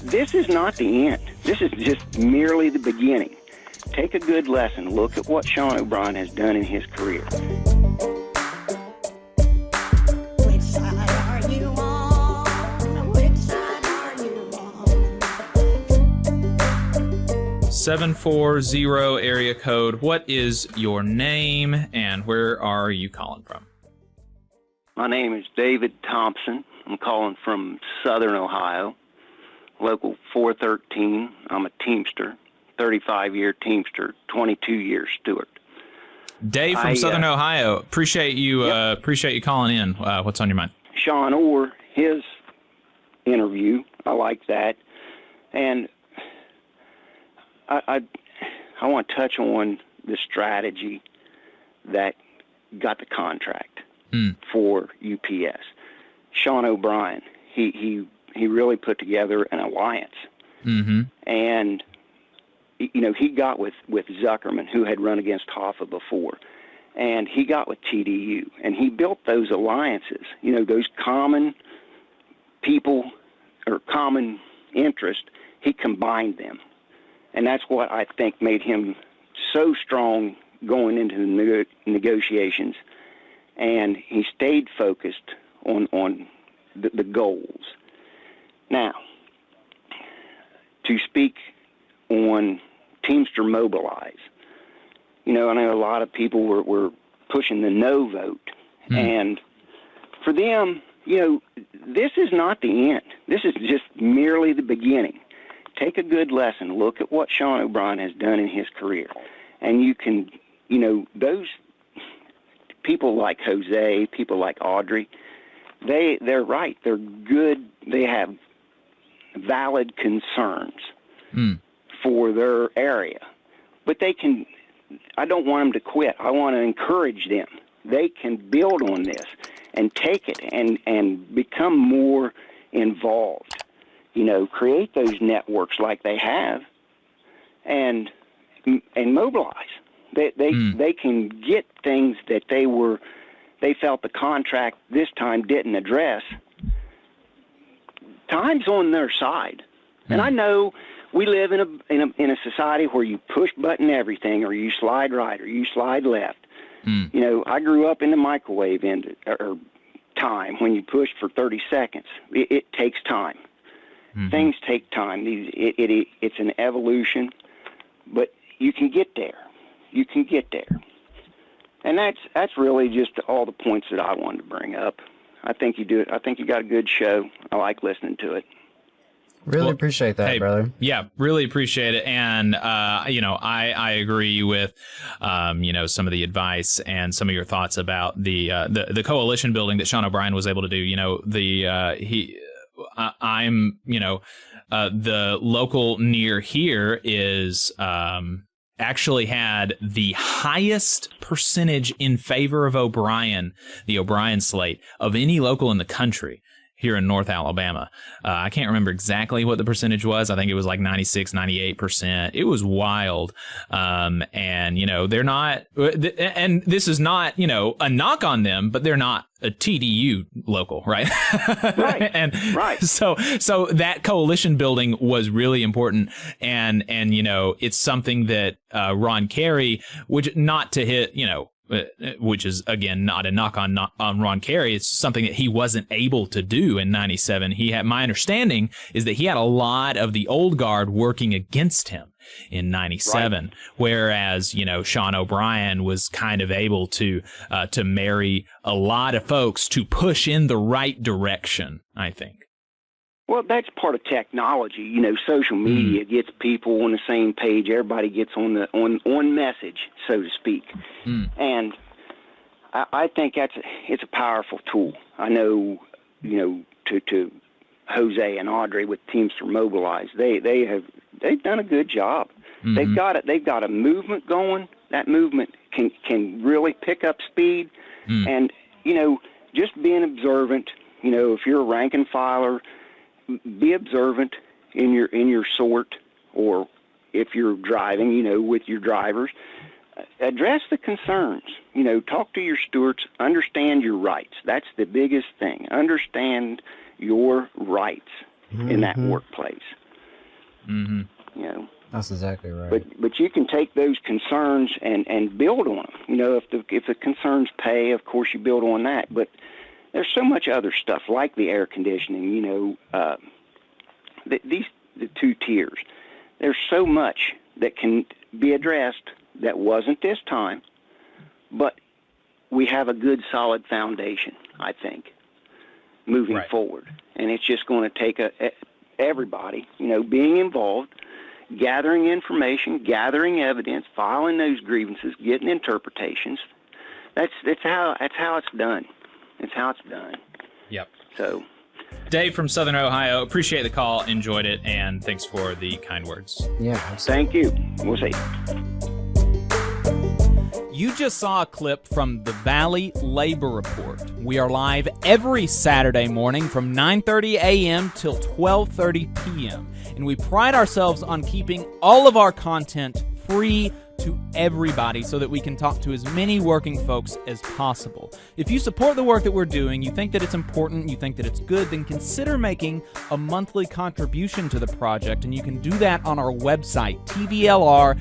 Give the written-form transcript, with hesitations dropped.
This is not the end. This is just merely the beginning. Take a good lesson. Look at what Sean O'Brien has done in his career. Which side are you on? Which side are you on? 740 area code. What is your name and where are you calling from? My name is David Thompson. I'm calling from Southern Ohio, local 413. I'm a Teamster, 35-year Teamster, 22-year steward. Dave from Southern Ohio. Appreciate you calling in. What's on your mind? Sean Orr, his interview, I like that. And I want to touch on the strategy that got the contract for UPS. Sean O'Brien, he really put together an alliance. Mm-hmm. And, you know, he got with Zuckerman, who had run against Hoffa before. And he got with TDU. And he built those alliances, you know, those common people or common interest. He combined them. And that's what I think made him so strong going into the negotiations. And he stayed focused on the goals. Now, to speak on Teamster Mobilize, you know, I know a lot of people were pushing the no vote. And for them, you know, this is not the end. This is just merely the beginning. Take a good lesson. Look at what Sean O'Brien has done in his career. And you can, you know, those people like Jose, people like Audrey, they're right. They're good. They have valid concerns for their area. But they can, I don't want them to quit. I want to encourage them. They can build on this and take it and become more involved. You know, create those networks like they have and mobilize. They can get things that they felt the contract this time didn't address. Time's on their side. And I know we live in a society where you push button everything, or you slide right, or you slide left. You know, I grew up in the microwave time when you push for 30 seconds. It takes time. Things take time. It's an evolution, but you can get there. You can get there. And that's really just all the points that I wanted to bring up. I think you do it. I think you got a good show. I like listening to it. Really appreciate that, brother. Yeah, really appreciate it. And, you know, I agree with, you know, some of the advice and some of your thoughts about the coalition building that Sean O'Brien was able to do. You know, I'm, you know, the local near here is actually had the highest percentage in favor of O'Brien, the O'Brien slate, of any local in the country here in North Alabama. I can't remember exactly what the percentage was. I think it was like 96, 98%. It was wild. And, you know, they're not, and this is not, you know, a knock on them, but they're not a TDU local, right? Right. And right. So that coalition building was really important. And, you know, it's something that, Ron Carey, which not to hit, you know, which is, again, not a knock on Ron Carey. It's something that he wasn't able to do in 97. My understanding is that he had a lot of the old guard working against him in 97, right. Whereas, you know, Sean O'Brien was kind of able to marry a lot of folks to push in the right direction, I think. Well, that's part of technology. You know, social media gets people on the same page. Everybody gets on message, so to speak. And I think it's a powerful tool. I know, you know, to Jose and Audrey with Teamster Mobilize, they've done a good job. They've got a movement going. That movement can really pick up speed. And, you know, just being observant. You know, if you're a rank and filer, be observant in your sort, or if you're driving, you know, with your drivers, address the concerns. You know, talk to your stewards, understand your rights. That's the biggest thing. Understand your rights in that workplace. Mm-hmm. You know. That's exactly right. But you can take those concerns and build on them. You know, if the concerns pay, of course you build on that. But there's so much other stuff like the air conditioning. You know, the 2 tiers. There's so much that can be addressed that wasn't this time, but we have a good solid foundation, I think, moving forward. And it's just going to take everybody, you know, being involved, gathering information, gathering evidence, filing those grievances, getting interpretations. That's how it's done. It's how it's done. Yep. So, Dave from Southern Ohio, appreciate the call, enjoyed it, and thanks for the kind words. Yeah. Thank you. We'll see. You just saw a clip from the Valley Labor Report. We are live every Saturday morning from 9:30 a.m. till 12:30 p.m. And we pride ourselves on keeping all of our content free to everybody so that we can talk to as many working folks as possible. If you support the work that we're doing, you think that it's important, you think that it's good, then consider making a monthly contribution to the project, and you can do that on our website, tvlr.fm.